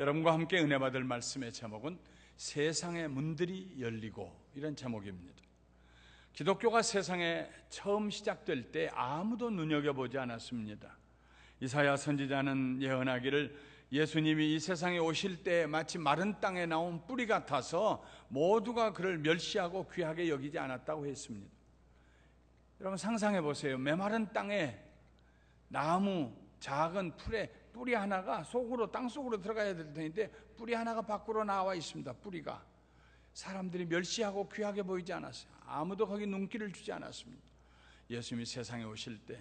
여러분과 함께 은혜 받을 말씀의 제목은 세상의 문들이 열리고, 이런 제목입니다. 기독교가 세상에 처음 시작될 때 아무도 눈여겨보지 않았습니다. 이사야 선지자는 예언하기를 예수님이 이 세상에 오실 때 마치 마른 땅에 나온 뿌리 같아서 모두가 그를 멸시하고 귀하게 여기지 않았다고 했습니다. 여러분 상상해 보세요. 메마른 땅에 나무 작은 풀에 뿌리 하나가 땅 속으로 들어가야 될 텐데 뿌리 하나가 밖으로 나와 있습니다. 뿌리가 사람들이 멸시하고 귀하게 보이지 않았어요. 아무도 거기 눈길을 주지 않았습니다. 예수님이 세상에 오실 때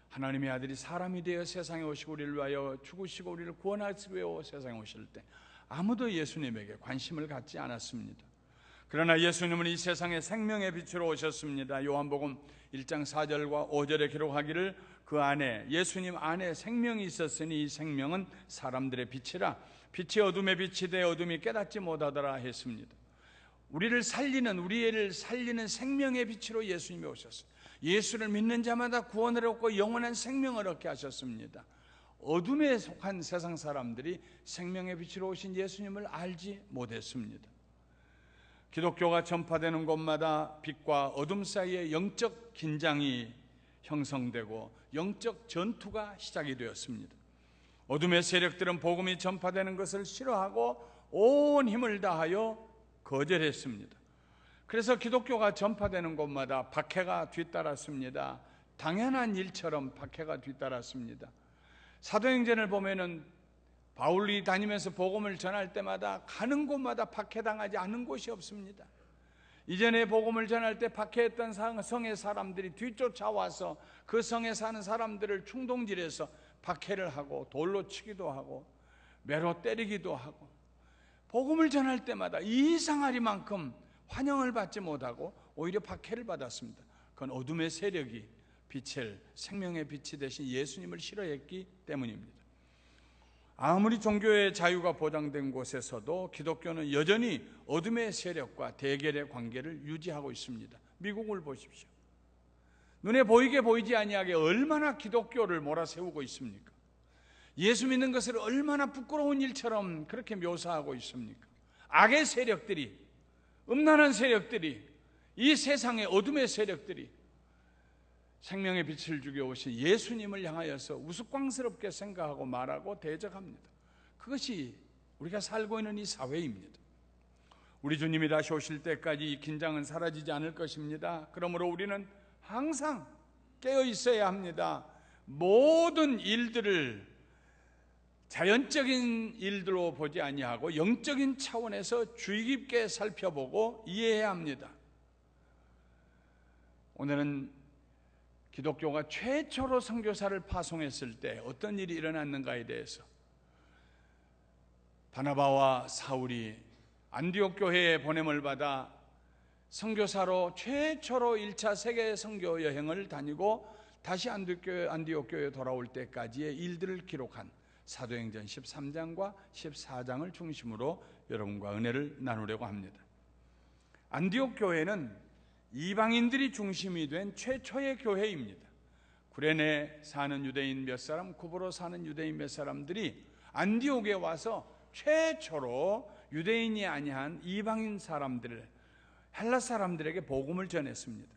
하나님의 아들이 사람이 되어 세상에 오시고 우리를 위하여 죽으시고 우리를 구원하시기 위하여 세상에 오실 때 아무도 예수님에게 관심을 갖지 않았습니다. 그러나 예수님은 이 세상에 생명의 빛으로 오셨습니다. 요한복음 1장 4절과 5절에 기록하기를 그 안에, 예수님 안에 생명이 있었으니 이 생명은 사람들의 빛이라. 빛이 어둠에 빛이 되어 어둠이 깨닫지 못하더라 했습니다. 우리를 살리는 생명의 빛으로 예수님이 오셨어요. 예수를 믿는 자마다 구원을 얻고 영원한 생명을 얻게 하셨습니다. 어둠에 속한 세상 사람들이 생명의 빛으로 오신 예수님을 알지 못했습니다. 기독교가 전파되는 곳마다 빛과 어둠 사이에 영적 긴장이 형성되고 영적 전투가 시작이 되었습니다. 어둠의 세력들은 복음이 전파되는 것을 싫어하고 온 힘을 다하여 거절했습니다. 그래서 기독교가 전파되는 곳마다 박해가 뒤따랐습니다. 당연한 일처럼 박해가 뒤따랐습니다. 사도행전을 보면은 바울이 다니면서 복음을 전할 때마다 가는 곳마다 박해당하지 않은 곳이 없습니다. 이전에 복음을 전할 때 박해했던 성의 사람들이 뒤쫓아와서 그 성에 사는 사람들을 충동질해서 박해를 하고 돌로 치기도 하고 매로 때리기도 하고, 복음을 전할 때마다 이상하리만큼 환영을 받지 못하고 오히려 박해를 받았습니다. 그건 어둠의 세력이 생명의 빛이 되신 예수님을 싫어했기 때문입니다. 아무리 종교의 자유가 보장된 곳에서도 기독교는 여전히 어둠의 세력과 대결의 관계를 유지하고 있습니다. 미국을 보십시오. 눈에 보이게 보이지 아니하게 얼마나 기독교를 몰아세우고 있습니까? 예수 믿는 것을 얼마나 부끄러운 일처럼 그렇게 묘사하고 있습니까? 악의 세력들이, 음란한 세력들이, 이 세상의 어둠의 세력들이 생명의 빛을 주게 오신 예수님을 향하여서 우스꽝스럽게 생각하고 말하고 대적합니다. 그것이 우리가 살고 있는 이 사회입니다. 우리 주님이 다시 오실 때까지 이 긴장은 사라지지 않을 것입니다. 그러므로 우리는 항상 깨어 있어야 합니다. 모든 일들을 자연적인 일들로 보지 아니하고 영적인 차원에서 주의 깊게 살펴보고 이해해야 합니다. 오늘은 기독교가 최초로 선교사를 파송했을 때 어떤 일이 일어났는가에 대해서, 바나바와 사울이 안디옥 교회에 보냄을 받아 선교사로 최초로 1차 세계 선교 여행을 다니고 다시 안디옥 교회에 돌아올 때까지의 일들을 기록한 사도행전 13장과 14장을 중심으로 여러분과 은혜를 나누려고 합니다. 안디옥 교회는 이방인들이 중심이 된 최초의 교회입니다. 구레네 사는 유대인 몇 사람, 구브로 사는 유대인 몇 사람들이 안디옥에 와서 최초로 유대인이 아니한 이방인 사람들을, 헬라 사람들에게 복음을 전했습니다.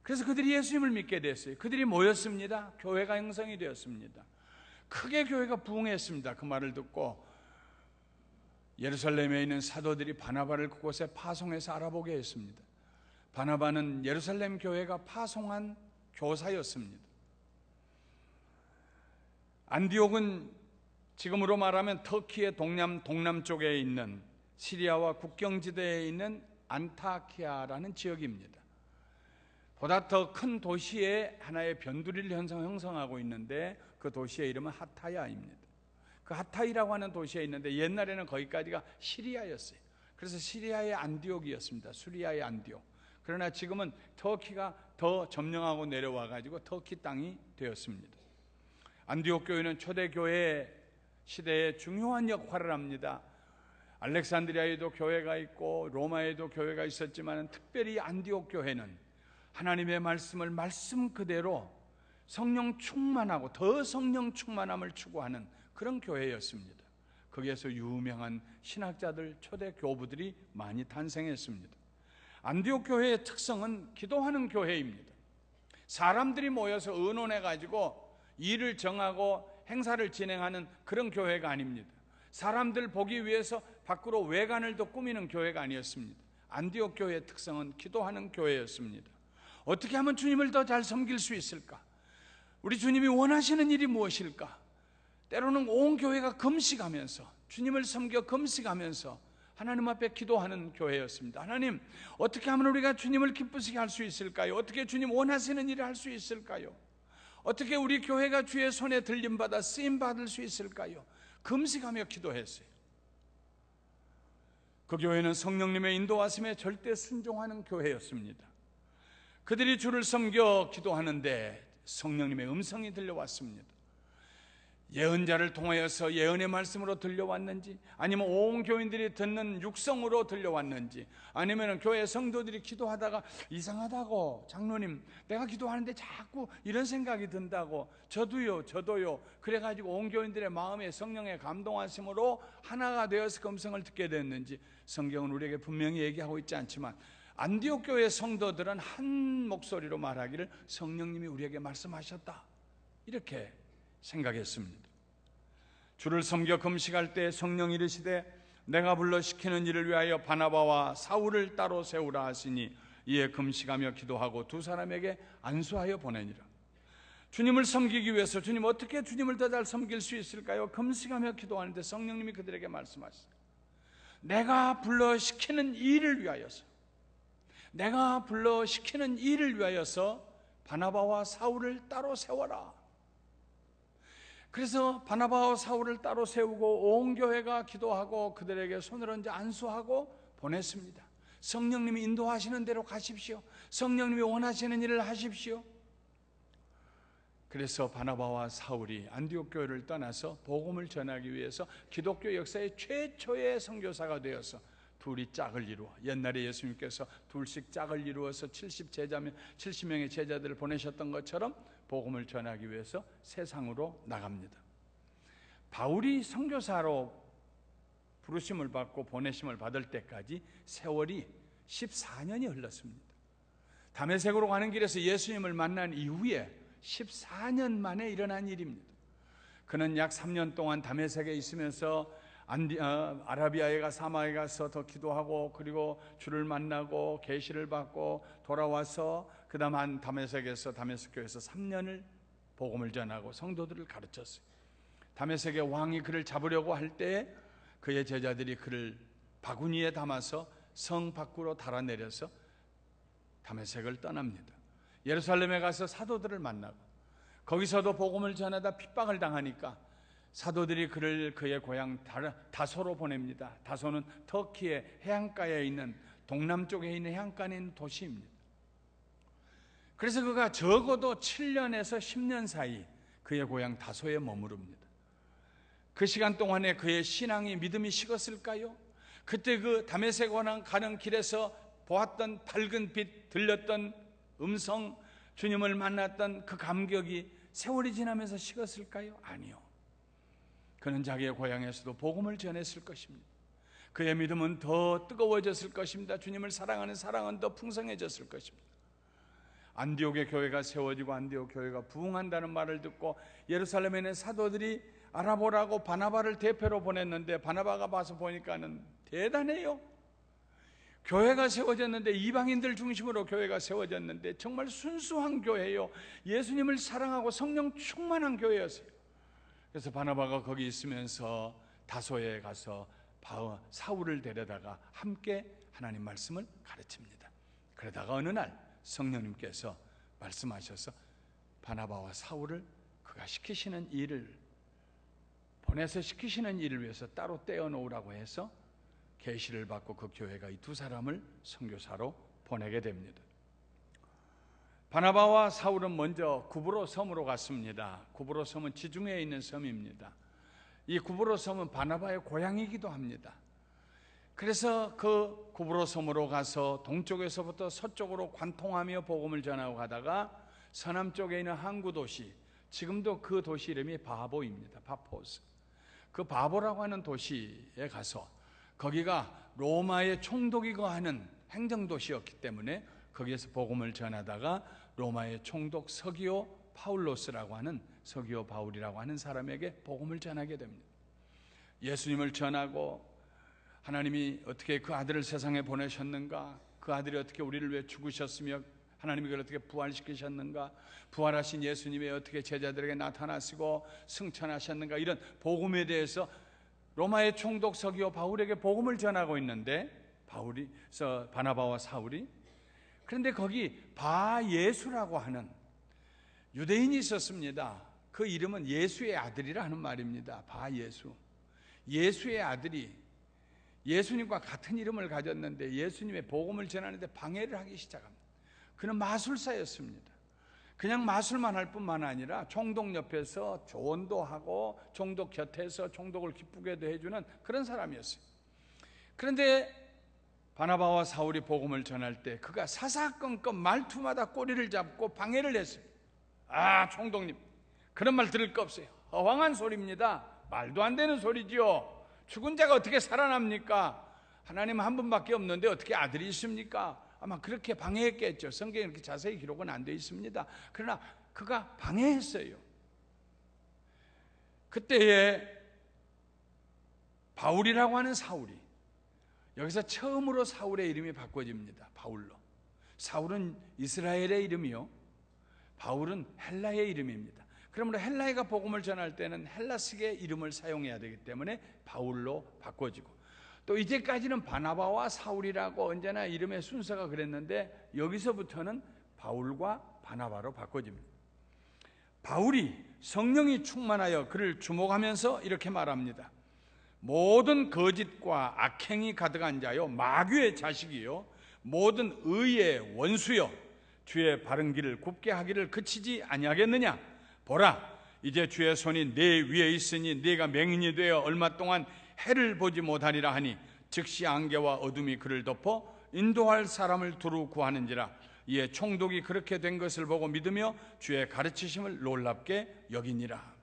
그래서 그들이 예수님을 믿게 됐어요. 그들이 모였습니다. 교회가 형성이 되었습니다. 크게 교회가 부흥했습니다. 그 말을 듣고 예루살렘에 있는 사도들이 바나바를 그곳에 파송해서 알아보게 했습니다. 바나바는 예루살렘 교회가 파송한 교사였습니다. 안디옥은 지금으로 말하면 터키의 동남쪽에 있는 시리아와 국경지대에 있는 안타키아라는 지역입니다. 보다 더 큰 도시의 하나의 변두리를 형성하고 있는데 그 도시의 이름은 하타야입니다. 그 하타이라고 하는 도시에 있는데 옛날에는 거기까지가 시리아였어요. 그래서 시리아의 안디옥이었습니다. 수리아의 안디옥. 그러나 지금은 터키가 더 점령하고 내려와 가지고 터키 땅이 되었습니다. 안디옥 교회는 초대교회 시대에 중요한 역할을 합니다. 알렉산드리아에도 교회가 있고 로마에도 교회가 있었지만 특별히 안디옥 교회는 하나님의 말씀을 말씀 그대로 성령 충만하고 더 성령 충만함을 추구하는 그런 교회였습니다. 거기에서 유명한 신학자들, 초대 교부들이 많이 탄생했습니다. 안디옥 교회의 특성은 기도하는 교회입니다. 사람들이 모여서 의논해 가지고 일을 정하고 행사를 진행하는 그런 교회가 아닙니다. 사람들 보기 위해서 밖으로 외관을 더 꾸미는 교회가 아니었습니다. 안디옥 교회의 특성은 기도하는 교회였습니다. 어떻게 하면 주님을 더 잘 섬길 수 있을까? 우리 주님이 원하시는 일이 무엇일까? 때로는 온 교회가 금식하면서, 주님을 섬겨 금식하면서 하나님 앞에 기도하는 교회였습니다. 하나님, 어떻게 하면 우리가 주님을 기쁘시게 할 수 있을까요? 어떻게 주님 원하시는 일을 할 수 있을까요? 어떻게 우리 교회가 주의 손에 들림받아 쓰임받을 수 있을까요? 금식하며 기도했어요. 그 교회는 성령님의 인도하심에 절대 순종하는 교회였습니다. 그들이 주를 섬겨 기도하는데 성령님의 음성이 들려왔습니다. 예언자를 통하여서 예언의 말씀으로 들려왔는지, 아니면 온 교인들이 듣는 육성으로 들려왔는지, 아니면 교회 성도들이 기도하다가 이상하다고, 장로님 내가 기도하는데 자꾸 이런 생각이 든다고, 저도요 그래가지고 온 교인들의 마음에 성령의 감동하심으로 하나가 되어서 그 음성을 듣게 됐는지, 성경은 우리에게 분명히 얘기하고 있지 않지만 안디옥 교회 성도들은 한 목소리로 말하기를 성령님이 우리에게 말씀하셨다, 이렇게 생각했습니다. 주를 섬겨 금식할 때 성령이 이르시되 내가 불러 시키는 일을 위하여 바나바와 사울을 따로 세우라 하시니 이에 금식하며 기도하고 두 사람에게 안수하여 보내니라. 주님을 섬기기 위해서 주님, 어떻게 주님을 더 잘 섬길 수 있을까요? 금식하며 기도하는데 성령님이 그들에게 말씀하시죠. 내가 불러 시키는 일을 위하여서, 내가 불러 시키는 일을 위하여서 바나바와 사울을 따로 세워라. 그래서 바나바와 사울을 따로 세우고 온 교회가 기도하고 그들에게 손을 얹어 안수하고 보냈습니다. 성령님이 인도하시는 대로 가십시오. 성령님이 원하시는 일을 하십시오. 그래서 바나바와 사울이 안디옥 교회를 떠나서 복음을 전하기 위해서 기독교 역사의 최초의 선교사가 되어서 둘이 짝을 이루어, 옛날에 예수님께서 둘씩 짝을 이루어서 70명의 제자들을 보내셨던 것처럼 복음을 전하기 위해서 세상으로 나갑니다. 바울이 선교사로 부르심을 받고 보내심을 받을 때까지 세월이 14년이 흘렀습니다. 다메섹으로 가는 길에서 예수님을 만난 이후에 14년 만에 일어난 일입니다. 그는 약 3년 동안 다메섹에 있으면서 아라비아에 가 사마에 가서 더 기도하고, 그리고 주를 만나고 계시를 받고 돌아와서 그 다음 다메섹에서, 다메섹 교회에서 3년을 복음을 전하고 성도들을 가르쳤어요. 다메섹의 왕이 그를 잡으려고 할 때 그의 제자들이 그를 바구니에 담아서 성 밖으로 달아내려서 다메섹을 떠납니다. 예루살렘에 가서 사도들을 만나고, 거기서도 복음을 전하다 핍박을 당하니까 사도들이 그를 그의 고향 다소로 보냅니다. 다소는 터키의 해안가에 있는, 동남쪽에 있는 해안가에 있는 도시입니다. 그래서 그가 적어도 7년에서 10년 사이 그의 고향 다소에 머무릅니다. 그 시간 동안에 그의 신앙이, 믿음이 식었을까요? 그때 그 다메섹 가는 길에서 보았던 밝은 빛, 들렸던 음성, 주님을 만났던 그 감격이 세월이 지나면서 식었을까요? 아니요. 그는 자기의 고향에서도 복음을 전했을 것입니다. 그의 믿음은 더 뜨거워졌을 것입니다. 주님을 사랑하는 사랑은 더 풍성해졌을 것입니다. 안디옥의 교회가 세워지고 안디옥 교회가 부흥한다는 말을 듣고 예루살렘에 있는 사도들이 알아보라고 바나바를 대표로 보냈는데, 바나바가 봐서 보니까는 대단해요. 교회가 세워졌는데, 이방인들 중심으로 교회가 세워졌는데 정말 순수한 교회예요. 예수님을 사랑하고 성령 충만한 교회였어요. 그래서 바나바가 거기 있으면서 다소에 가서 사울을 데려다가 함께 하나님 말씀을 가르칩니다. 그러다가 어느 날 성령님께서 말씀하셔서 바나바와 사울을 그가 시키시는 일을, 보내서 시키시는 일을 위해서 따로 떼어놓으라고 해서 계시를 받고 그 교회가 이 두 사람을 선교사로 보내게 됩니다. 바나바와 사울은 먼저 구브로 섬으로 갔습니다. 구브로 섬은 지중해에 있는 섬입니다. 이 구브로 섬은 바나바의 고향이기도 합니다. 그래서 그 구브로 섬으로 가서 동쪽에서부터 서쪽으로 관통하며 복음을 전하고 가다가 서남쪽에 있는 항구 도시, 지금도 그 도시 이름이 바보입니다. 바포스. 그 바보라고 하는 도시에 가서 거기가 로마의 총독이 거하는 행정도시였기 때문에 거기에서 복음을 전하다가 로마의 총독 서기오 파울로스라고 하는 서기오 바울이라고 하는 사람에게 복음을 전하게 됩니다. 예수님을 전하고 하나님이 어떻게 그 아들을 세상에 보내셨는가, 그 아들이 어떻게 우리를 위해 죽으셨으며 하나님이 그걸 어떻게 부활시키셨는가, 부활하신 예수님이 어떻게 제자들에게 나타나시고 승천하셨는가, 이런 복음에 대해서 로마의 총독 서기오 바울에게 복음을 전하고 있는데 바나바와 사울이, 그런데 거기 바예수라고 하는 유대인이 있었습니다. 그 이름은 예수의 아들이라 하는 말입니다. 바예수. 예수의 아들이 예수님과 같은 이름을 가졌는데 예수님의 복음을 전하는데 방해를 하기 시작합니다. 그는 마술사였습니다. 그냥 마술만 할 뿐만 아니라 총독 옆에서 조언도 하고 총독 곁에서 총독을 기쁘게도 해주는 그런 사람이었어요. 그런데 바나바와 사울이 복음을 전할 때 그가 사사건건 말투마다 꼬리를 잡고 방해를 했어요. 아, 총독님, 그런 말 들을 거 없어요. 허황한 소리입니다. 말도 안 되는 소리지요. 죽은 자가 어떻게 살아납니까? 하나님 한 분밖에 없는데 어떻게 아들이 있습니까? 아마 그렇게 방해했겠죠. 성경에 이렇게 자세히 기록은 안 되어 있습니다. 그러나 그가 방해했어요. 그때에 바울이라고 하는 사울이, 여기서 처음으로 사울의 이름이 바꿔집니다. 바울로. 사울은 이스라엘의 이름이요, 바울은 헬라의 이름입니다. 그러므로 헬라이가 복음을 전할 때는 헬라식의 이름을 사용해야 되기 때문에 바울로 바꿔지고, 또 이제까지는 바나바와 사울이라고 언제나 이름의 순서가 그랬는데 여기서부터는 바울과 바나바로 바꿔집니다. 바울이 성령이 충만하여 그를 주목하면서 이렇게 말합니다. 모든 거짓과 악행이 가득한 자요, 마귀의 자식이요, 모든 의의 원수요, 주의 바른 길을 굽게 하기를 그치지 아니하겠느냐? 보라, 이제 주의 손이 내 위에 있으니 네가 맹인이 되어 얼마 동안 해를 보지 못하리라 하니 즉시 안개와 어둠이 그를 덮어 인도할 사람을 두루 구하는지라. 이에 총독이 그렇게 된 것을 보고 믿으며 주의 가르치심을 놀랍게 여기니라.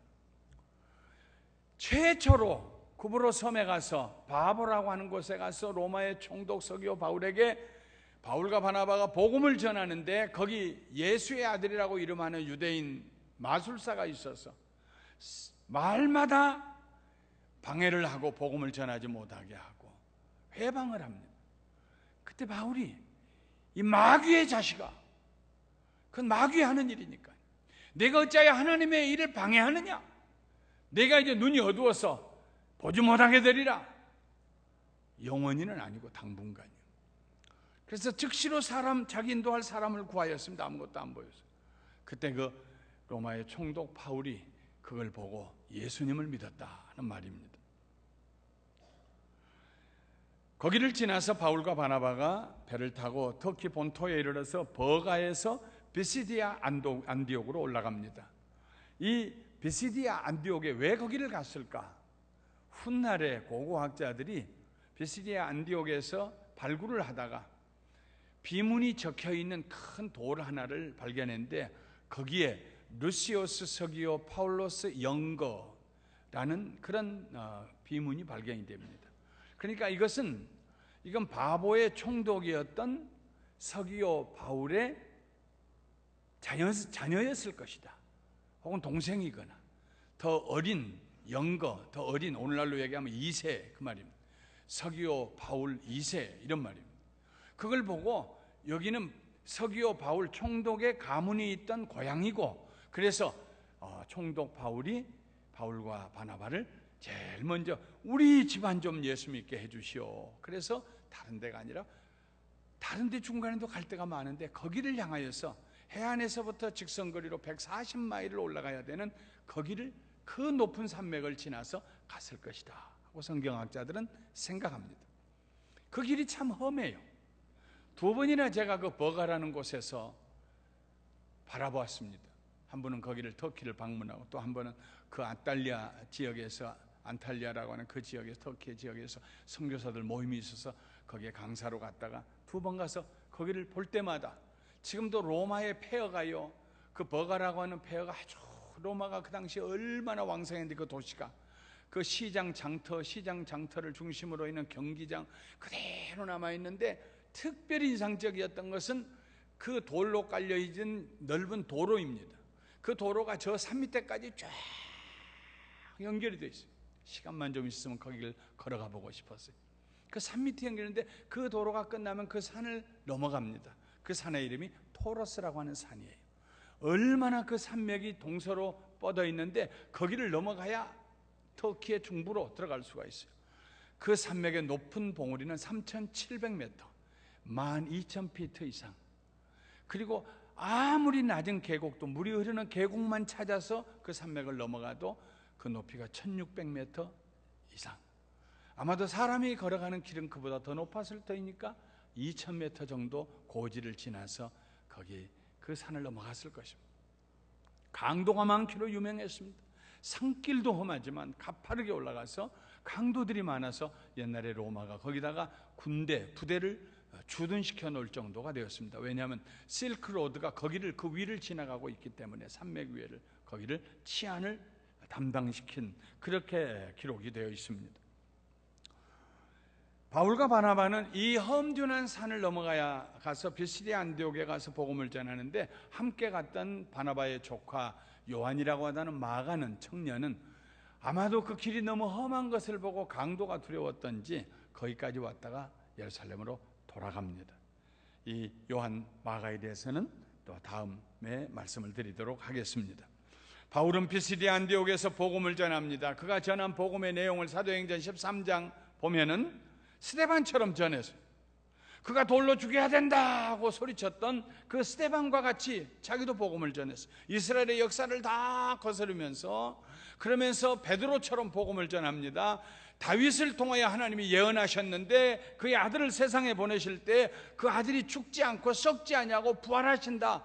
최초로 구브로 섬에 가서 바보라고 하는 곳에 가서 로마의 총독 서기오 바울에게 바울과 바나바가 복음을 전하는데 거기 예수의 아들이라고 이름하는 유대인 마술사가 있어서 말마다 방해를 하고 복음을 전하지 못하게 하고 회방을 합니다. 그때 바울이 이 마귀의 자식아, 그건 마귀 하는 일이니까 내가 어찌하여 하나님의 일을 방해하느냐? 내가 이제 눈이 어두워서 보지 못하게 되리라. 영원히는 아니고 당분간이요. 그래서 즉시로 자기 인도할 사람을 구하였습니다. 아무것도 안 보여서. 그때 그 로마의 총독 바울이 그걸 보고 예수님을 믿었다는 말입니다. 거기를 지나서 바울과 바나바가 배를 타고 터키 본토에 이르러서 버가에서 비시디아 안디옥으로 올라갑니다. 이 비시디아 안디옥에 왜 거기를 갔을까? 훗날에 고고학자들이 비시디아 안디옥에서 발굴을 하다가 비문이 적혀있는 큰 돌 하나를 발견했는데 거기에 루시오스 서기오 파울로스 영거라는 그런 비문이 발견이 됩니다. 그러니까 이건 바보의 총독이었던 서기오 바울의 자녀였을 것이다. 혹은 동생이거나 더 어린 영거, 더 어린, 오늘날로 얘기하면 2세 그 말입니다. 서기오 바울 2세 이런 말입니다. 그걸 보고 여기는 서기오 바울 총독의 가문이 있던 고향이고, 그래서 총독 바울이 바울과 바나바를 제일 먼저 우리 집안 좀 예수 믿게 해주시오. 그래서 다른 데가 아니라 다른 데 중간에도 갈 데가 많은데 거기를 향하여서 해안에서부터 직선거리로 140마일을 올라가야 되는 거기를 그 높은 산맥을 지나서 갔을 것이다 하고 성경학자들은 생각합니다. 그 길이 참 험해요. 2번이나 제가 그 버가라는 곳에서 바라보았습니다. 한 번은 거기를 터키를 방문하고 또 한 번은 그 안탈리아 지역에서, 안탈리아라고 하는 그 지역에서, 터키 지역에서 선교사들 모임이 있어서 거기에 강사로 갔다가 2번 가서 거기를 볼 때마다 지금도 로마의 폐허가요, 그 버가라고 하는 폐허가 아주, 로마가 그 당시에 얼마나 왕성했는데 그 도시가 그 시장 장터를 중심으로 있는 경기장 그대로 남아있는데, 특별히 인상적이었던 것은 그 돌로 깔려있는 넓은 도로입니다. 그 도로가 저 산 밑에까지 쫙 연결이 되어 있어요. 시간만 좀 있으면 거기를 걸어가 보고 싶었어요. 그 산 밑에 연결인데 그 도로가 끝나면 그 산을 넘어갑니다. 그 산의 이름이 토러스라고 하는 산이에요. 얼마나 그 산맥이 동서로 뻗어 있는데 거기를 넘어가야 터키의 중부로 들어갈 수가 있어요. 그 산맥의 높은 봉우리는 3,700m, 12,000피트 이상. 그리고 아무리 낮은 계곡도 물이 흐르는 계곡만 찾아서 그 산맥을 넘어가도 그 높이가 1,600m 이상. 아마도 사람이 걸어가는 길은 그보다 더 높았을 터이니까 2,000m 정도 고지를 지나서 거기 그 산을 넘어갔을 것입니다. 강도가 많기로 유명했습니다. 산길도 험하지만 가파르게 올라가서 강도들이 많아서 옛날에 로마가 거기다가 부대를 주둔시켜 놓을 정도가 되었습니다. 왜냐하면 실크로드가 거기를, 그 위를 지나가고 있기 때문에 산맥 위를, 거기를 치안을 담당시킨, 그렇게 기록이 되어 있습니다. 바울과 바나바는 이 험준한 산을 넘어가야 가서 비시디아 안디옥에 가서 복음을 전하는데, 함께 갔던 바나바의 조카 요한이라고 하다는 마가는 청년은 아마도 그 길이 너무 험한 것을 보고 강도가 두려웠던지 거기까지 왔다가 예루살렘으로 돌아갑니다. 이 요한 마가에 대해서는 또 다음에 말씀을 드리도록 하겠습니다. 바울은 비시디아 안디옥에서 복음을 전합니다. 그가 전한 복음의 내용을 사도행전 13장 보면은 스데반처럼 전했어요. 그가 돌로 죽여야 된다고 소리쳤던 그 스데반과 같이 자기도 복음을 전했어요. 이스라엘의 역사를 다 거스르면서, 그러면서 베드로처럼 복음을 전합니다. 다윗을 통하여 하나님이 예언하셨는데 그의 아들을 세상에 보내실 때 그 아들이 죽지 않고 썩지 않냐고 부활하신다.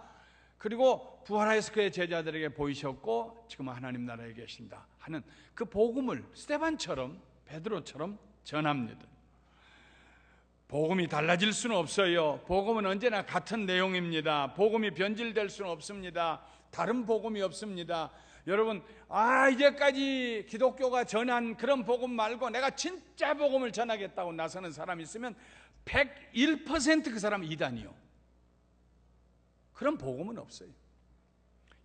그리고 부활하여서 그의 제자들에게 보이셨고 지금은 하나님 나라에 계신다 하는 그 복음을 스데반처럼, 베드로처럼 전합니다. 복음이 달라질 수는 없어요. 복음은 언제나 같은 내용입니다. 복음이 변질될 수는 없습니다. 다른 복음이 없습니다. 여러분, 이제까지 기독교가 전한 그런 복음 말고 내가 진짜 복음을 전하겠다고 나서는 사람이 있으면 101% 그 사람은 이단이요. 그런 복음은 없어요.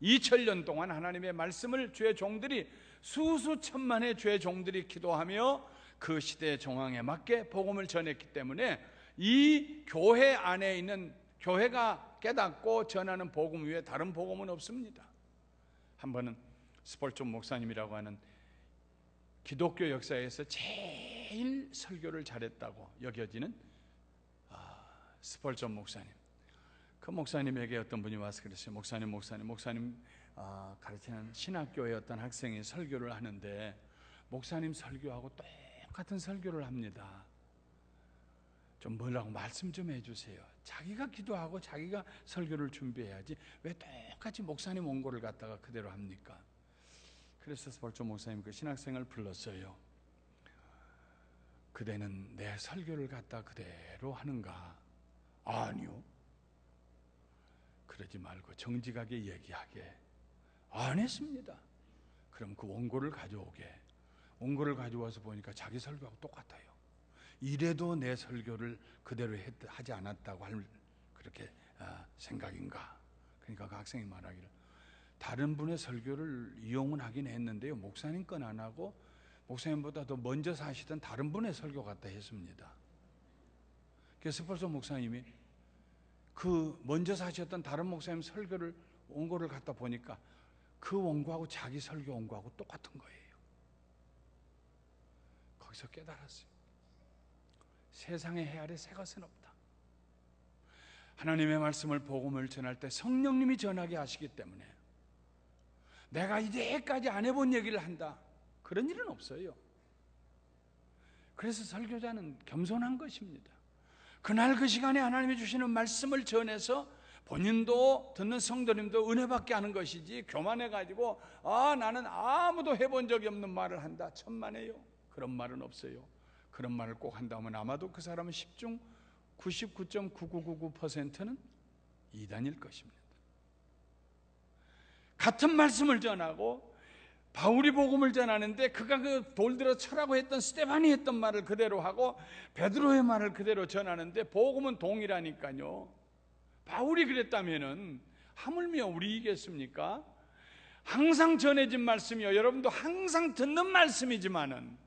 2000년 동안 하나님의 말씀을 주의 종들이, 수수천만의 주의 종들이 기도하며 그 시대의 정황에 맞게 복음을 전했기 때문에 이 교회 안에 있는, 교회가 깨닫고 전하는 복음 외에 다른 복음은 없습니다. 한 번은 스펄전 목사님이라고 하는 기독교 역사에서 제일 설교를 잘했다고 여겨지는 스펄전 목사님, 그 목사님에게 어떤 분이 와서 그랬어요. 목사님 가르치는 신학교의 어떤 학생이 설교를 하는데 목사님 설교하고 똑같은 설교를 합니다. 좀 뭐라고 말씀 좀 해주세요. 자기가 기도하고 자기가 설교를 준비해야지 왜 똑같이 목사님 원고를 갖다가 그대로 합니까? 그래서 스펄전 목사님 그 신학생을 불렀어요. 그대는 내 설교를 갖다 그대로 하는가? 아니요. 그러지 말고 정직하게 얘기하게. 안 했습니다. 그럼 그 원고를 가져오게. 원고를 가져와서 보니까 자기 설교하고 똑같아요. 이래도 내 설교를 그대로 하지 않았다고 할 그렇게 생각인가? 그러니까 그 학생이 말하기를, 다른 분의 설교를 이용은 하긴 했는데요, 목사님 건 안 하고 목사님보다 더 먼저 사시던 다른 분의 설교 같다 했습니다. 그래서 스펄전 목사님이 그 먼저 사셨던 다른 목사님 설교를, 원고를 갖다 보니까 그 원고하고 자기 설교 원고하고 똑같은 거예요. 거기서 깨달았어요. 세상의 해 아래 새 것은 없다. 하나님의 말씀을, 복음을 전할 때 성령님이 전하게 하시기 때문에 내가 이제까지 안 해본 얘기를 한다, 그런 일은 없어요. 그래서 설교자는 겸손한 것입니다. 그날 그 시간에 하나님이 주시는 말씀을 전해서 본인도 듣는 성도님도 은혜받게 하는 것이지, 교만해가지고 나는 아무도 해본 적이 없는 말을 한다, 천만에요. 그런 말은 없어요. 그런 말을 꼭 한다면 아마도 그 사람은 10중 99.9999%는 이단일 것입니다. 같은 말씀을 전하고 바울이 복음을 전하는데 그가 그 돌들어 쳐라고 했던 스데반이 했던 말을 그대로 하고 베드로의 말을 그대로 전하는데 복음은 동일하니까요. 바울이 그랬다면은 하물며 우리이겠습니까? 항상 전해진 말씀이요, 여러분도 항상 듣는 말씀이지만은,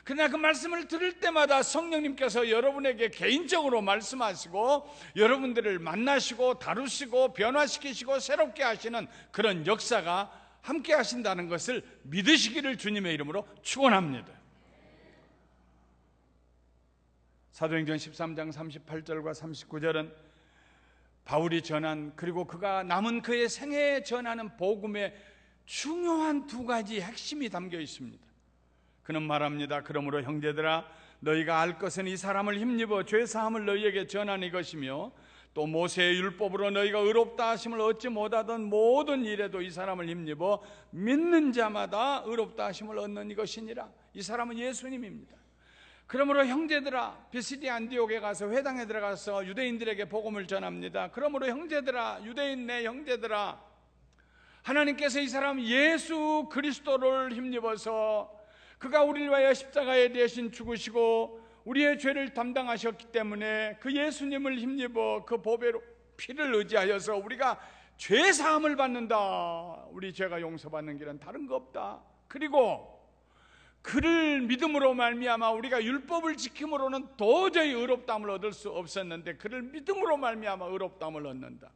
그러나 그 말씀을 들을 때마다 성령님께서 여러분에게 개인적으로 말씀하시고 여러분들을 만나시고 다루시고 변화시키시고 새롭게 하시는 그런 역사가 함께 하신다는 것을 믿으시기를 주님의 이름으로 축원합니다. 사도행전 13장 38절과 39절은 바울이 전한, 그리고 그가 남은 그의 생애에 전하는 복음의 중요한 두 가지 핵심이 담겨 있습니다. 그는 말합니다. 그러므로 형제들아, 너희가 알 것은 이 사람을 힘입어 죄사함을 너희에게 전하는 것이며, 또 모세의 율법으로 너희가 의롭다 하심을 얻지 못하던 모든 일에도 이 사람을 힘입어 믿는 자마다 의롭다 하심을 얻는 이것이니라. 이 사람은 예수님입니다. 그러므로 형제들아, 비시디 안디옥에 가서 회당에 들어가서 유대인들에게 복음을 전합니다. 그러므로 형제들아, 유대인 내 형제들아, 하나님께서 이 사람 예수 그리스도를 힘입어서 그가 우리를 위하여 십자가에 대신 죽으시고 우리의 죄를 담당하셨기 때문에 그 예수님을 힘입어 그 보배로 피를 의지하여서 우리가 죄 사함을 받는다. 우리 죄가 용서받는 길은 다른 거 없다. 그리고 그를 믿음으로 말미암아 우리가 율법을 지킴으로는 도저히 의롭다함을 얻을 수 없었는데 그를 믿음으로 말미암아 의롭다함을 얻는다.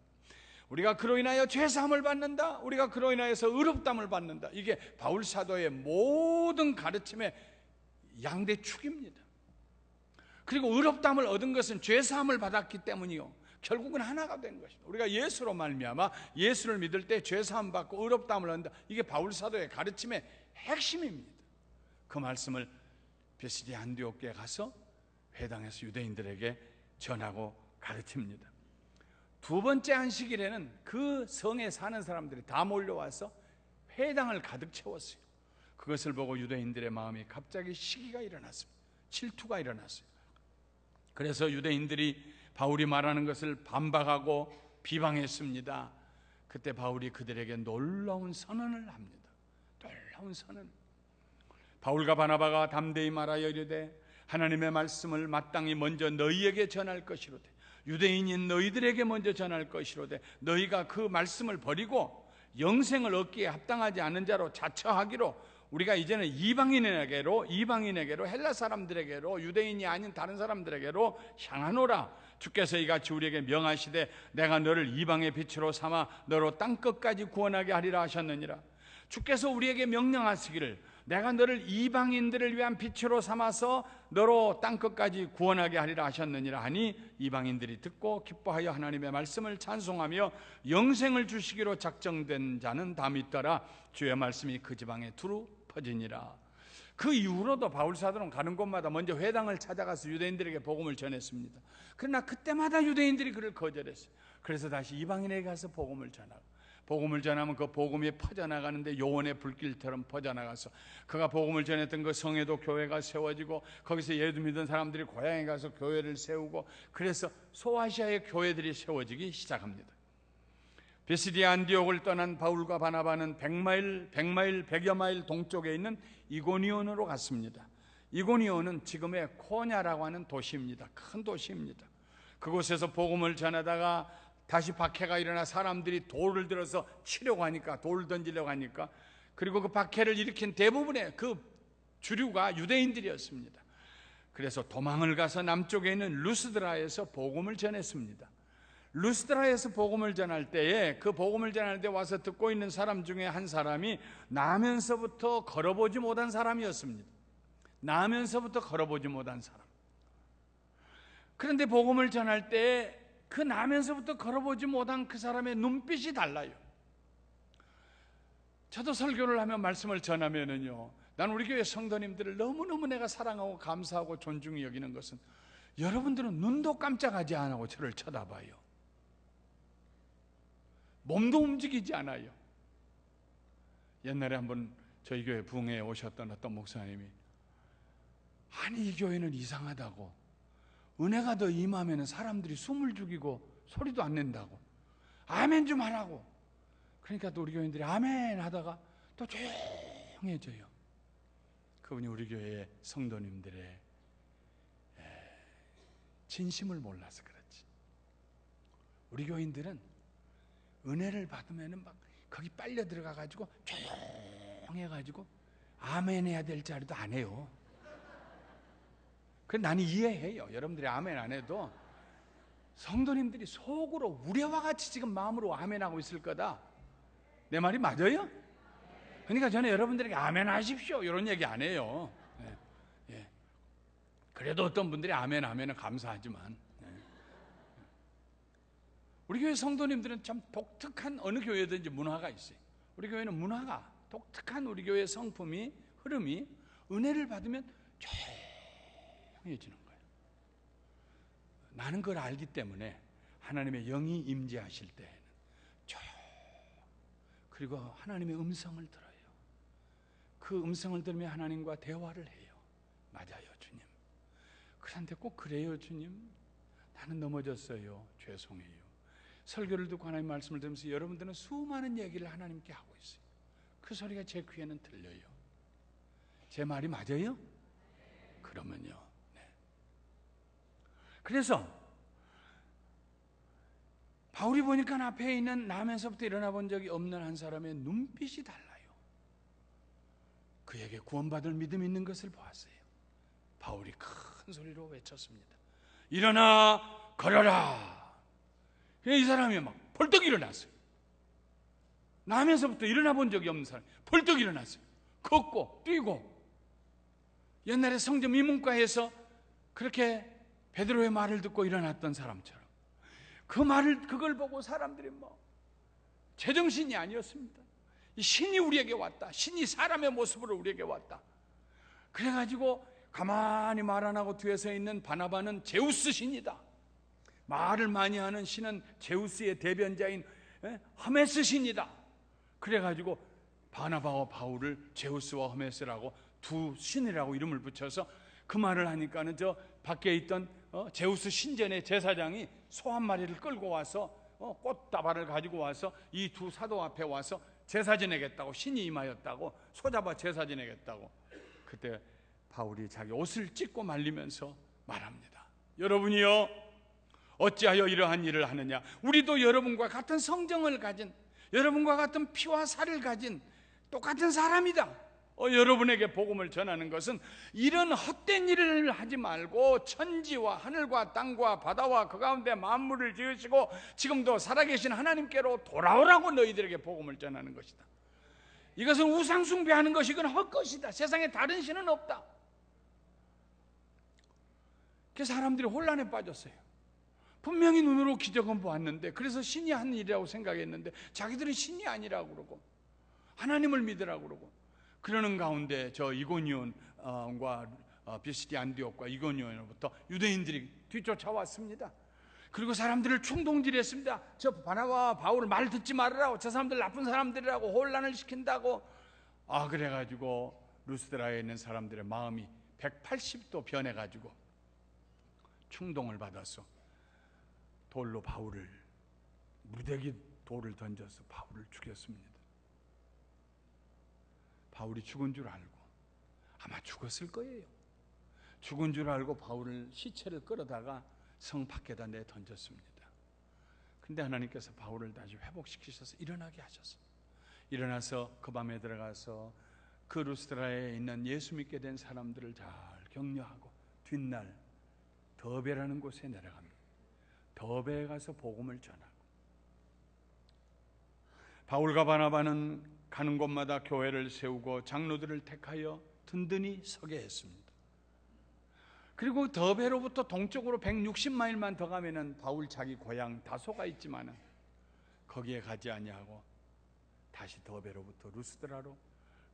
우리가 그로 인하여 죄사함을 받는다. 우리가 그로 인하여서 의롭다함을 받는다. 이게 바울 사도의 모든 가르침의 양대축입니다. 그리고 의롭다함을 얻은 것은 죄사함을 받았기 때문이요, 결국은 하나가 된 것입니다. 우리가 예수로 말미암아 예수를 믿을 때 죄사함 받고 의롭다함을 얻는다. 이게 바울 사도의 가르침의 핵심입니다. 그 말씀을 비시디 안디옥에 가서 회당에서 유대인들에게 전하고 가르칩니다. 두 번째 안식일에는 그 성에 사는 사람들이 다 몰려와서 회당을 가득 채웠어요. 그것을 보고 유대인들의 마음이 갑자기 시기가 일어났습니다. 질투가 일어났어요. 그래서 유대인들이 바울이 말하는 것을 반박하고 비방했습니다. 그때 바울이 그들에게 놀라운 선언을 합니다. 놀라운 선언. 바울과 바나바가 담대히 말하여 이르되 하나님의 말씀을 마땅히 먼저 너희에게 전할 것이로되 유대인인 너희들에게 먼저 전할 것이로되 너희가 그 말씀을 버리고 영생을 얻기에 합당하지 않은 자로 자처하기로 우리가 이제는 이방인에게로 헬라 사람들에게로 유대인이 아닌 다른 사람들에게로 향하노라. 주께서 이같이 우리에게 명하시되 내가 너를 이방의 빛으로 삼아 너로 땅끝까지 구원하게 하리라 하셨느니라. 주께서 우리에게 명령하시기를 내가 너를 이방인들을 위한 빛으로 삼아서 너로 땅끝까지 구원하게 하리라 하셨느니라 하니 이방인들이 듣고 기뻐하여 하나님의 말씀을 찬송하며 영생을 주시기로 작정된 자는 다 믿더라. 주의 말씀이 그 지방에 두루 퍼지니라. 그 이후로도 바울 사도는 가는 곳마다 먼저 회당을 찾아가서 유대인들에게 복음을 전했습니다. 그러나 그때마다 유대인들이 그를 거절했어요. 그래서 다시 이방인에게 가서 복음을 전하고, 복음을 전하면 그 복음이 퍼져나가는데 요원의 불길처럼 퍼져나가서 그가 복음을 전했던 그 성에도 교회가 세워지고 거기서 예수 믿은 사람들이 고향에 가서 교회를 세우고, 그래서 소아시아의 교회들이 세워지기 시작합니다. 비시디 안디옥을 떠난 바울과 바나바는 100여 마일 동쪽에 있는 이고니온으로 갔습니다. 이고니온은 지금의 코냐라고 하는 도시입니다. 큰 도시입니다. 그곳에서 복음을 전하다가 다시 박해가 일어나 사람들이 돌을 들어서 치려고 하니까, 돌을 던지려고 하니까, 그리고 그 박해를 일으킨 대부분의 그 주류가 유대인들이었습니다. 그래서 도망을 가서 남쪽에 있는 루스드라에서 복음을 전했습니다. 루스드라에서 복음을 전할 때에 그 복음을 전할 때 와서 듣고 있는 사람 중에 한 사람이 나면서부터 걸어보지 못한 사람이었습니다. 나면서부터 걸어보지 못한 사람. 그런데 복음을 전할 때 그 나면서부터 걸어보지 못한 그 사람의 눈빛이 달라요. 저도 설교를 하면 말씀을 전하면은요, 난 우리 교회 성도님들을 너무너무 내가 사랑하고 감사하고 존중히 여기는 것은 여러분들은 눈도 깜짝하지 않고 저를 쳐다봐요. 몸도 움직이지 않아요. 옛날에 한번 저희 교회 부흥회에 오셨던 어떤 목사님이, 아니 이 교회는 이상하다고, 은혜가 더 임하면 사람들이 숨을 죽이고 소리도 안 낸다고, 아멘 좀 하라고. 그러니까 또 우리 교인들이 아멘 하다가 또 조용해져요. 그분이 우리 교회 성도님들의 진심을 몰라서 그렇지. 우리 교인들은 은혜를 받으면은 막 거기 빨려 들어가 가지고 조용해 가지고 아멘 해야 될 자리도 안 해요. 그래 나는 이해해요. 여러분들이 아멘 안 해도 성도님들이 속으로 우레와 같이 지금 마음으로 아멘하고 있을 거다. 내 말이 맞아요? 그러니까 저는 여러분들에게 아멘 하십시오 이런 얘기 안 해요. 예. 그래도 어떤 분들이 아멘 하면 감사하지만 우리 교회 성도님들은 참 독특한 어느 교회든지 문화가 있어요. 우리 교회는 문화가 독특한 우리 교회의 성품이 흐름이 은혜를 받으면 조용해지는 거예요. 나는 그걸 알기 때문에 하나님의 영이 임재하실 때에는 그리고 하나님의 음성을 들어요. 그 음성을 들으며 하나님과 대화를 해요. 맞아요 주님. 그런데 꼭 그래요 주님. 나는 넘어졌어요. 죄송해요. 설교를 듣고 하나님 말씀을 들으면서 여러분들은 수많은 얘기를 하나님께 하고 있어요. 그 소리가 제 귀에는 들려요. 제 말이 맞아요? 그러면요. 네. 그래서 바울이 보니까 앞에 있는 남에서부터 일어나 본 적이 없는 한 사람의 눈빛이 달라요. 그에게 구원받을 믿음이 있는 것을 보았어요. 바울이 큰 소리로 외쳤습니다. 일어나 걸어라. 이 사람이 막 벌떡 일어났어요. 남에서부터 일어나 본 적이 없는 사람이 벌떡 일어났어요. 걷고 뛰고. 옛날에 성전 미문과에서 그렇게 베드로의 말을 듣고 일어났던 사람처럼 그걸 보고 사람들이 제정신이 아니었습니다. 신이 우리에게 왔다. 신이 사람의 모습으로 우리에게 왔다. 그래가지고 가만히 말 안 하고 뒤에 서 있는 바나바는 제우스 신이다. 말을 많이 하는 신은 제우스의 대변자인 허메스 신이다. 그래가지고 바나바와 바울을 제우스와 허메스라고 두 신이라고 이름을 붙여서 그 말을 하니까는 저 밖에 있던 제우스 신전의 제사장이 소 한 마리를 끌고 와서 꽃다발을 가지고 와서 이 두 사도 앞에 와서 제사 지내겠다고, 신이 임하였다고, 소 잡아 제사 지내겠다고. 그때 바울이 자기 옷을 찢고 말리면서 말합니다. 여러분이요 어찌하여 이러한 일을 하느냐. 우리도 여러분과 같은 성정을 가진, 여러분과 같은 피와 살을 가진 똑같은 사람이다. 여러분에게 복음을 전하는 것은 이런 헛된 일을 하지 말고 천지와 하늘과 땅과 바다와 그 가운데 만물을 지으시고 지금도 살아계신 하나님께로 돌아오라고 너희들에게 복음을 전하는 것이다. 이것은 우상 숭배하는 것이건 헛것이다. 세상에 다른 신은 없다. 그래서 사람들이 혼란에 빠졌어요. 분명히 눈으로 기적은 보았는데, 그래서 신이 한 일이라고 생각했는데 자기들은 신이 아니라고 그러고 하나님을 믿으라고 그러고, 그러는 가운데 저 이고니온과 비시디 안디옥과 이고니온으로부터 유대인들이 뒤쫓아왔습니다. 그리고 사람들을 충동질했습니다. 저 바나바와 바울을 말 듣지 말으라고, 저 사람들 나쁜 사람들이라고, 혼란을 시킨다고. 그래가지고 루스드라에 있는 사람들의 마음이 180도 변해가지고 충동을 받아서 돌로 바울을, 무더기 돌을 던져서 바울을 죽였습니다. 바울이 죽은 줄 알고, 아마 죽었을 거예요. 죽은 줄 알고 바울을 시체를 끌어다가 성 밖에다 내 던졌습니다. 근데 하나님께서 바울을 다시 회복시키셔서 일어나게 하셨어요. 일어나서 그 밤에 들어가서 그 루스드라에 있는 예수 믿게 된 사람들을 잘 격려하고 뒷날 더베라는 곳에 내려갑니다. 더베에 가서 복음을 전하고, 바울과 바나바는 가는 곳마다 교회를 세우고 장로들을 택하여 든든히 서게 했습니다. 그리고 더베로부터 동쪽으로 160마일만 더 가면은 바울 자기 고향 다소가 있지만은 거기에 가지 아니하고 다시 더베로부터 루스드라로,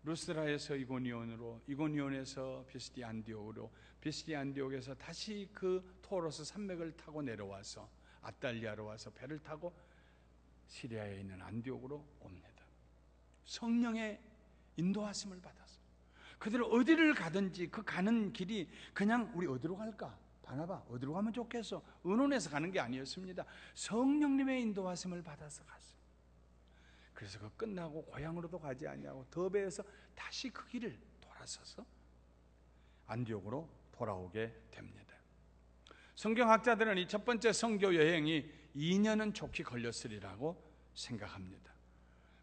루스드라에서 이고니온으로, 이고니온에서 비시디 안디옥으로, 비시디 안디옥에서 다시 그 토로스 산맥을 타고 내려와서 아달리아로 와서 배를 타고 시리아에 있는 안디옥으로 옵니다. 성령의 인도하심을 받아서 그들 어디를 가든지 그 가는 길이 그냥 우리 어디로 갈까? 바나바 어디로 가면 좋겠어? 의논해서 가는 게 아니었습니다. 성령님의 인도하심을 받아서 갔어요. 그래서 그 끝나고 고향으로도 가지 아니하고 더 배에서 다시 그 길을 돌아서서 안디옥으로 돌아오게 됩니다. 성경학자들은 이 첫 번째 선교 여행이 2년은 좋게 걸렸으리라고 생각합니다.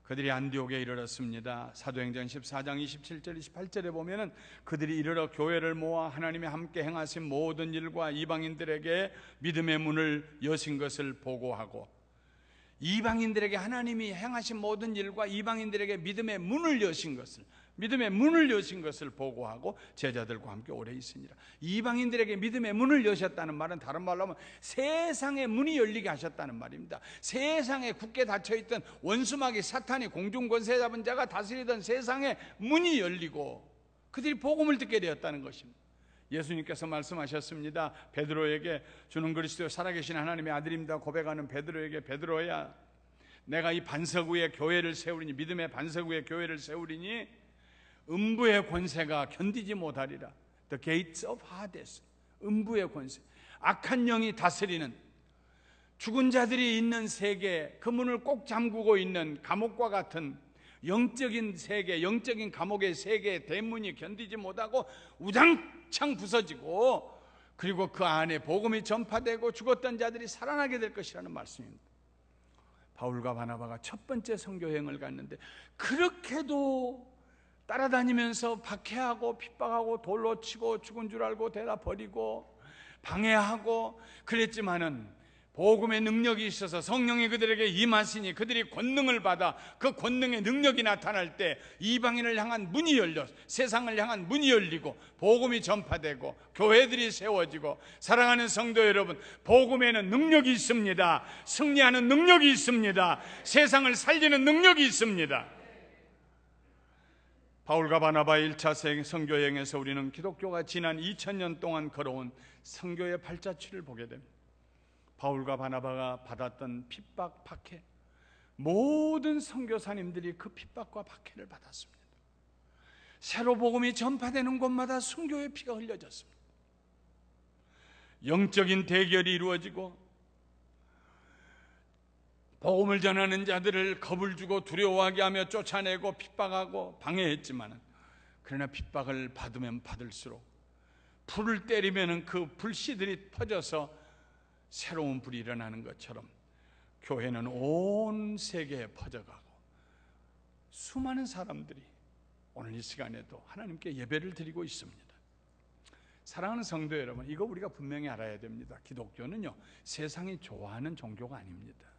그들이 안디옥에 이르렀습니다. 사도행전 14장 27절 28절에 보면은 그들이 이르러 교회를 모아 하나님이 함께 행하신 모든 일과 이방인들에게 믿음의 문을 여신 것을 보고하고, 이방인들에게 하나님이 행하신 모든 일과 이방인들에게 믿음의 문을 여신 것을 보고하고 제자들과 함께 오래 있으니라. 이방인들에게 믿음의 문을 여셨다는 말은 다른 말로 하면 세상의 문이 열리게 하셨다는 말입니다. 세상에 굳게 닫혀있던 원수마귀 사탄이 공중권세 잡은 자가 다스리던 세상의 문이 열리고 그들이 복음을 듣게 되었다는 것입니다. 예수님께서 말씀하셨습니다. 베드로에게, 주는 그리스도 살아계신 하나님의 아들입니다 고백하는 베드로에게, 베드로야, 내가 이 반석 위에 교회를 세우리니, 믿음의 반석 위에 교회를 세우리니 음부의 권세가 견디지 못하리라. The gates of Hades, 음부의 권세, 악한 영이 다스리는 죽은 자들이 있는 세계, 그 문을 꼭 잠그고 있는 감옥과 같은 영적인 세계, 영적인 감옥의 세계의 대문이 견디지 못하고 우장창 부서지고, 그리고 그 안에 복음이 전파되고 죽었던 자들이 살아나게 될 것이라는 말씀입니다. 바울과 바나바가 첫 번째 선교여행을 갔는데 그렇게도 따라다니면서 박해하고 핍박하고 돌로 치고 죽은 줄 알고 데다 버리고 방해하고 그랬지만은 복음의 능력이 있어서 성령이 그들에게 임하시니 그들이 권능을 받아 그 권능의 능력이 나타날 때 이방인을 향한 문이 열려, 세상을 향한 문이 열리고 복음이 전파되고 교회들이 세워지고, 사랑하는 성도 여러분, 복음에는 능력이 있습니다. 승리하는 능력이 있습니다. 세상을 살리는 능력이 있습니다. 바울과 바나바의 1차 선교여행에서 우리는 기독교가 지난 2000년 동안 걸어온 선교의 발자취를 보게 됩니다. 바울과 바나바가 받았던 핍박, 박해, 모든 선교사님들이 그 핍박과 박해를 받았습니다. 새로 복음이 전파되는 곳마다 순교의 피가 흘려졌습니다. 영적인 대결이 이루어지고 복음을 전하는 자들을 겁을 주고 두려워하게 하며 쫓아내고 핍박하고 방해했지만, 그러나 핍박을 받으면 받을수록 불을 때리면 그 불씨들이 퍼져서 새로운 불이 일어나는 것처럼 교회는 온 세계에 퍼져가고 수많은 사람들이 오늘 이 시간에도 하나님께 예배를 드리고 있습니다. 사랑하는 성도 여러분, 이거 우리가 분명히 알아야 됩니다. 기독교는요, 세상이 좋아하는 종교가 아닙니다.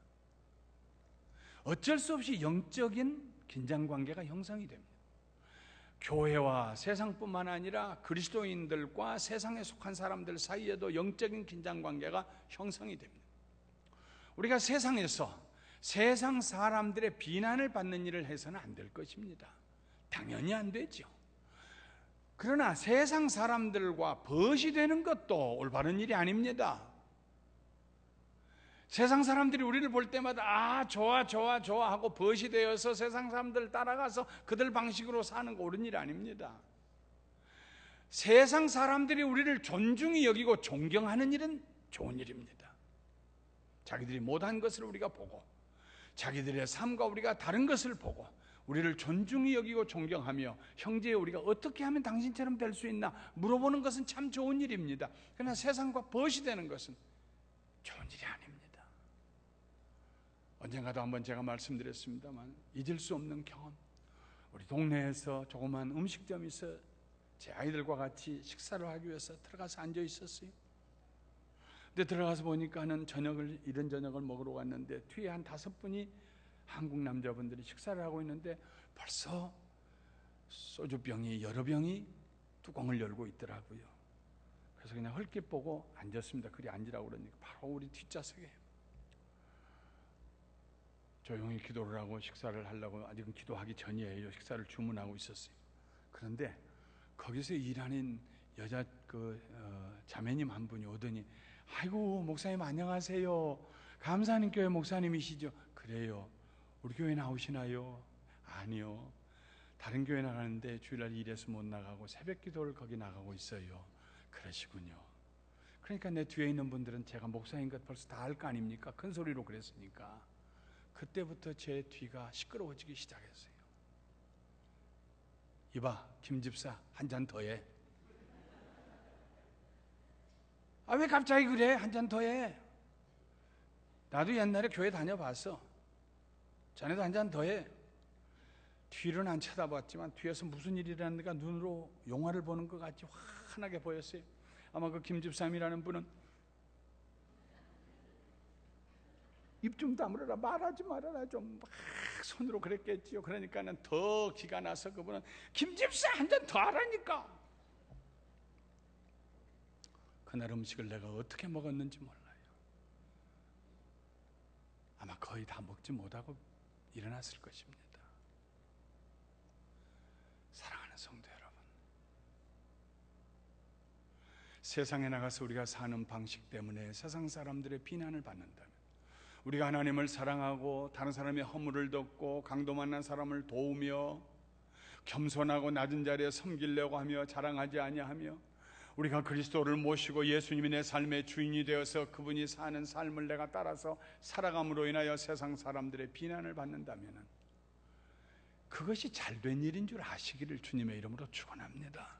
어쩔 수 없이 영적인 긴장관계가 형성이 됩니다. 교회와 세상뿐만 아니라 그리스도인들과 세상에 속한 사람들 사이에도 영적인 긴장관계가 형성이 됩니다. 우리가 세상에서 세상 사람들의 비난을 받는 일을 해서는 안 될 것입니다. 당연히 안 되죠. 그러나 세상 사람들과 벗이 되는 것도 올바른 일이 아닙니다. 세상 사람들이 우리를 볼 때마다 좋아 하고 벗이 되어서 세상 사람들 따라가서 그들 방식으로 사는 거 옳은 일 아닙니다. 세상 사람들이 우리를 존중히 여기고 존경하는 일은 좋은 일입니다. 자기들이 못한 것을 우리가 보고 자기들의 삶과 우리가 다른 것을 보고 우리를 존중히 여기고 존경하며, 형제여 우리가 어떻게 하면 당신처럼 될 수 있나 물어보는 것은 참 좋은 일입니다. 그러나 세상과 벗이 되는 것은 좋은 일이 아닙니다. 언젠가도 한번 제가 말씀드렸습니다만 잊을 수 없는 경험, 우리 동네에서 조그만 음식점이 있어 제 아이들과 같이 식사를 하기 위해서 들어가서 앉아 있었어요. 근데 들어가서 보니까는 이른 저녁을 먹으러 갔는데 뒤에 한 5분이 한국 남자분들이 식사를 하고 있는데 벌써 소주병이 여러 병이 뚜껑을 열고 있더라고요. 그래서 그냥 헐깃 보고 앉았습니다. 그리 앉으라고 그러니까 바로 우리 뒷좌석에 조용히 기도를 하고 식사를 하려고, 아직은 기도하기 전이에요. 식사를 주문하고 있었어요. 그런데 거기서 일하는 여자 자매님 한 분이 오더니, 아이고 목사님 안녕하세요. 감사하는 교회 목사님이시죠? 그래요. 우리 교회 나오시나요? 아니요. 다른 교회 나가는데 주일날 일해서 못 나가고 새벽 기도를 거기 나가고 있어요. 그러시군요. 그러니까 내 뒤에 있는 분들은 제가 목사인 것 벌써 다 알 거 아닙니까? 큰 소리로 그랬으니까. 그때부터 제 뒤가 시끄러워지기 시작했어요. 이봐, 김 집사, 한 잔 더 해. 아, 왜 갑자기 그래? 한 잔 더 해. 나도 옛날에 교회 다녀봤어. 자네도 한 잔 더 해. 뒤로는 안 쳐다봤지만 뒤에서 무슨 일이 일어났는가 눈으로 영화를 보는 것 같이 환하게 보였어요. 아마 그 김 집사님이라는 분은 입 좀 다물어라, 말하지 말아라 좀 막 손으로 그랬겠지요. 그러니까는 더 기가 나서 그분은 김 집사 한 잔 더 하라니까. 그날 음식을 내가 어떻게 먹었는지 몰라요. 아마 거의 다 먹지 못하고 일어났을 것입니다. 사랑하는 성도 여러분, 세상에 나가서 우리가 사는 방식 때문에 세상 사람들의 비난을 받는다면, 우리가 하나님을 사랑하고 다른 사람의 허물을 덮고 강도 만난 사람을 도우며 겸손하고 낮은 자리에 섬기려고 하며 자랑하지 아니하며 우리가 그리스도를 모시고 예수님이 내 삶의 주인이 되어서 그분이 사는 삶을 내가 따라서 살아감으로 인하여 세상 사람들의 비난을 받는다면 그것이 잘된 일인 줄 아시기를 주님의 이름으로 축원합니다.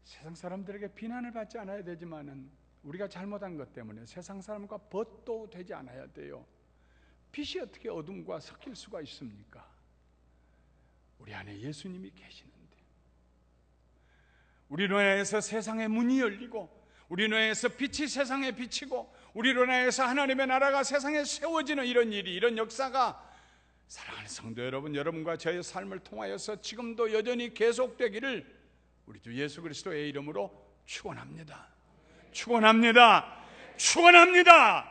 세상 사람들에게 비난을 받지 않아야 되지만은 우리가 잘못한 것 때문에 세상 사람과 벗도 되지 않아야 돼요. 빛이 어떻게 어둠과 섞일 수가 있습니까? 우리 안에 예수님이 계시는데, 우리로 인해서 세상의 문이 열리고 우리로 인해서 빛이 세상에 비치고 우리로 인해서 하나님의 나라가 세상에 세워지는 이런 일이, 이런 역사가 사랑하는 성도 여러분, 여러분과 저의 삶을 통하여서 지금도 여전히 계속되기를 우리 주 예수 그리스도의 이름으로 축원합니다. 축원합니다. 축원합니다.